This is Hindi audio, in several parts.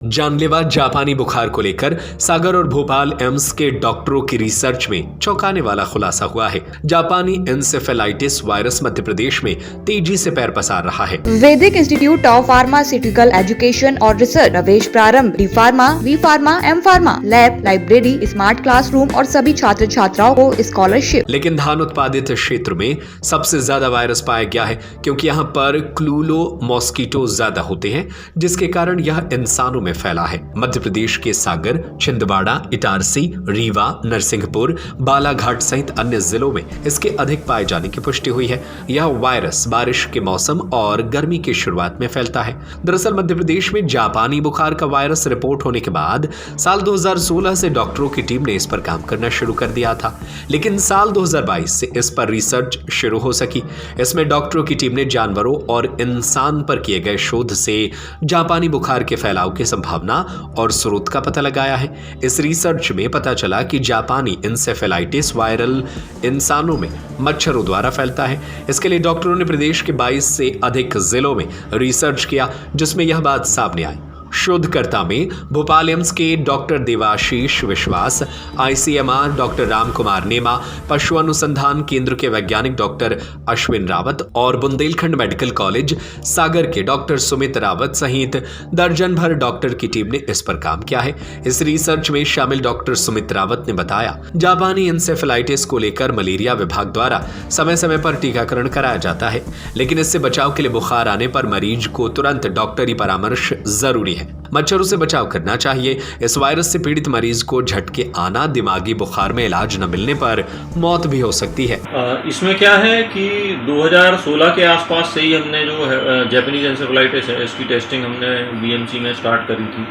जानलेवा जापानी बुखार को लेकर सागर और भोपाल एम्स के डॉक्टरों की रिसर्च में चौंकाने वाला खुलासा हुआ है। जापानी एन्सेफेलाइटिस वायरस मध्य प्रदेश में तेजी से पैर पसार रहा है। Vedic institute of pharmaceutical education और रिसर्च प्रवेश प्रारंभ। D pharma, V pharma, M pharma, lab, library, smart classroom और सभी छात्र छात्राओं को स्कॉलरशिप। लेकिन धान उत्पादित क्षेत्र में सबसे ज्यादा वायरस पाया गया है, क्योंकि यहाँ पर क्लूलो मॉस्किटो ज्यादा होते हैं, जिसके कारण यह इंसानों में फैला है। मध्य प्रदेश के सागर, छिंदवाड़ा, इटारसी, रीवा, नरसिंहपुर, बालाघाट सहित अन्य जिलों में इसके अधिक पाए जाने की पुष्टि हुई है। यह वायरस बारिश के मौसम और गर्मी की शुरुआत में फैलता है। दरअसल मध्य प्रदेश में जापानी बुखार का वायरस रिपोर्ट होने के बाद साल 2016 से डॉक्टरों की टीम ने इस पर काम करना शुरू कर दिया था, लेकिन साल 2022 से इस पर रिसर्च शुरू हो सकी। इसमें डॉक्टरों की टीम ने जानवरों और इंसान पर किए गए शोध से जापानी बुखार के फैलाव की संभावना और स्रोत का पता लगाया है। इस रिसर्च में पता चला कि जापानी इंसेफेलाइटिस वायरल इंसानों में मच्छरों द्वारा फैलता है। इसके लिए डॉक्टरों ने प्रदेश के 22 से अधिक जिलों में रिसर्च किया, जिसमें यह बात सामने आई। शोधकर्ता में भोपाल एम्स के डॉक्टर देवाशीष विश्वास, आईसीएमआर डॉक्टर राम कुमार नेमा, पशु अनुसंधान केंद्र के वैज्ञानिक डॉक्टर अश्विन रावत और बुंदेलखंड मेडिकल कॉलेज सागर के डॉक्टर सुमित रावत सहित दर्जन भर डॉक्टर की टीम ने इस पर काम किया है। इस रिसर्च में शामिल डॉक्टर सुमित रावत ने बताया, जापानी इंसेफेलाइटिस को लेकर मलेरिया विभाग द्वारा समय समय पर टीकाकरण कराया जाता है, लेकिन इससे बचाव के लिए बुखार आने पर मरीज को तुरंत डॉक्टरी परामर्श जरूरी है। मच्छरों से बचाव करना चाहिए। इस वायरस से पीड़ित मरीज को झटके आना, दिमागी बुखार में इलाज न मिलने पर मौत भी हो सकती है। इसमें क्या है कि 2016 के आसपास से ही हमने जो जापानीज एन्सेफेलाइटिस है इसकी टेस्टिंग हमने बीएमसी में स्टार्ट करी थी,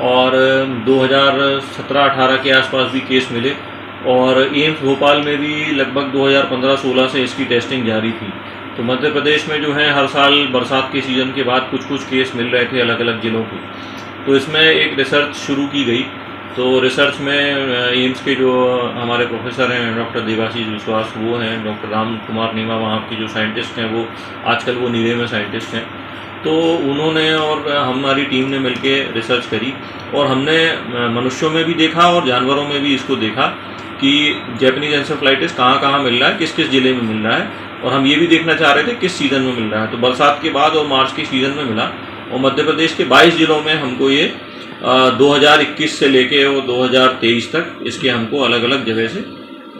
और 2017-18 के आसपास भी केस मिले, और एम्स भोपाल में भी लगभग 2015-16 से इसकी टेस्टिंग जारी थी। तो मध्य प्रदेश में जो है हर साल बरसात के सीज़न के बाद कुछ कुछ केस मिल रहे थे अलग अलग ज़िलों के। तो इसमें एक रिसर्च शुरू की गई। तो रिसर्च में एम्स के जो हमारे प्रोफेसर हैं डॉक्टर देवाशीष विश्वास, वो हैं, डॉक्टर राम कुमार नेमा वहाँ के जो साइंटिस्ट हैं, वो आजकल वो नीरे में साइंटिस्ट हैं। तो उन्होंने और हमारी टीम ने मिलके रिसर्च करी, और हमने मनुष्यों में भी देखा और जानवरों में भी इसको देखा कि जापानीज एन्सेफेलाइटिस कहाँ कहाँ मिल रहा है, किस किस ज़िले में मिल रहा है, और हम ये भी देखना चाह रहे थे किस सीज़न में मिल रहा है। तो बरसात के बाद और मार्च के सीज़न में मिला, और मध्य प्रदेश के 22 ज़िलों में हमको ये 2021 से लेके और 2023 तक इसके हमको अलग अलग जगह से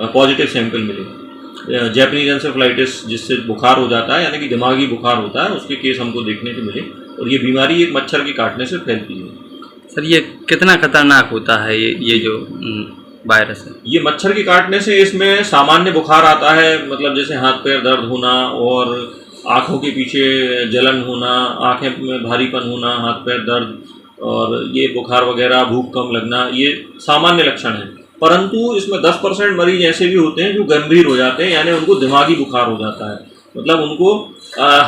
पॉजिटिव सैंपल मिले। जापानीज एन्सेफेलाइटिस जिससे बुखार हो जाता है, यानी कि दिमागी बुखार होता है, उसके केस हमको देखने को मिले, और ये बीमारी एक मच्छर के काटने से फैलती है। सर, ये कितना खतरनाक होता है ये जो वायरस है? ये मच्छर के काटने से इसमें सामान्य बुखार आता है, मतलब जैसे हाथ पैर दर्द होना और आँखों के पीछे जलन होना, आँखें में भारीपन होना, हाथ पैर दर्द, और ये बुखार वगैरह, भूख कम लगना, ये सामान्य लक्षण हैं। परंतु इसमें 10% मरीज ऐसे भी होते हैं जो गंभीर हो जाते हैं, यानी उनको दिमागी बुखार हो जाता है। मतलब उनको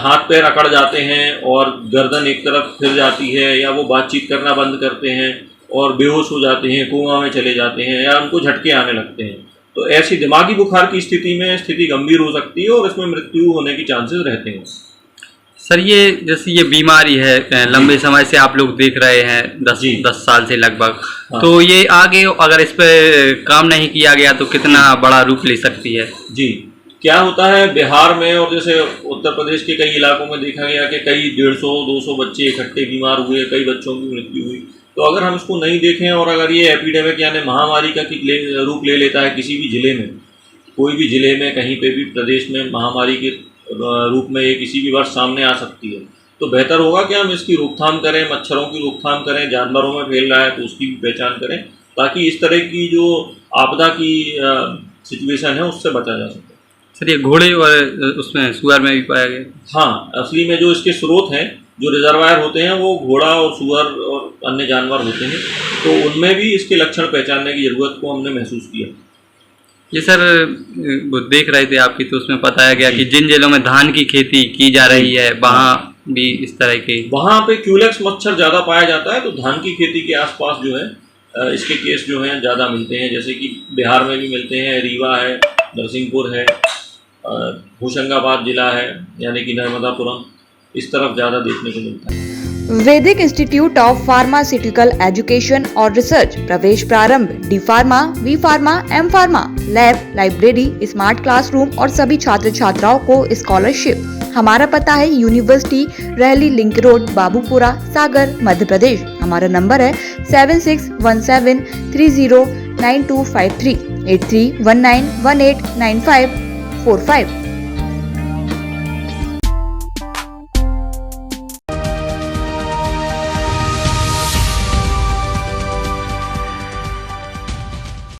हाथ पैर अकड़ जाते हैं और गर्दन एक तरफ फिर जाती है, या वो बातचीत करना बंद करते हैं और बेहोश हो जाते हैं, कोमा में चले जाते हैं, या उनको झटके आने लगते हैं। तो ऐसी दिमागी बुखार की स्थिति में स्थिति गंभीर हो सकती है और इसमें मृत्यु होने के चांसेस रहते हैं। सर, ये जैसे ये बीमारी है लंबे समय से आप लोग देख रहे हैं, 10 साल से लगभग। हाँ। तो ये आगे अगर इस पर काम नहीं किया गया तो कितना बड़ा रूप ले सकती है? जी, क्या होता है बिहार में और जैसे उत्तर प्रदेश के कई इलाकों में देखा गया कि कई 150-200 बच्चे इकट्ठे बीमार हुए, कई बच्चों की मृत्यु हुई। तो अगर हम इसको नहीं देखें और अगर ये एपिडेमिक यानी महामारी का रूप ले लेता है किसी भी ज़िले में, कोई भी ज़िले में कहीं पे भी प्रदेश में महामारी के रूप में ये किसी भी वर्ष सामने आ सकती है, तो बेहतर होगा कि हम इसकी रोकथाम करें, मच्छरों की रोकथाम करें, जानवरों में फैल रहा है तो उसकी भी पहचान करें, ताकि इस तरह की जो आपदा की सिचुएशन है उससे बचा जा सके। सर, ये घोड़े और उसमें सुअर में भी पाया गया? हाँ, असली में जो इसके स्रोत हैं, जो रिजर्वायर होते हैं, वो घोड़ा और सुअर और अन्य जानवर होते हैं, तो उनमें भी इसके लक्षण पहचानने की ज़रूरत को हमने महसूस किया। ये सर, वो देख रहे थे आपकी, तो उसमें बताया गया कि जिन जिलों में धान की खेती की जा रही है वहाँ भी इस तरह के, वहाँ पे क्यूलेक्स मच्छर ज़्यादा पाया जाता है, तो धान की खेती के आसपास जो है इसके केस जो हैं ज़्यादा मिलते हैं। जैसे कि बिहार में भी मिलते हैं, रीवा है, नरसिंहपुर है, होशंगाबाद जिला है, यानी कि नर्मदापुरम, इस तरफ ज़्यादा देखने को मिलता है। Vedic institute of pharmaceutical education और रिसर्च, प्रवेश प्रारंभ, D pharma, V pharma, M pharma, lab, library, smart classroom और सभी छात्र छात्राओं को स्कॉलरशिप। हमारा पता है यूनिवर्सिटी रहली लिंक रोड, बाबूपुरा, सागर, मध्य प्रदेश। हमारा नंबर है 7617309253 8319189545।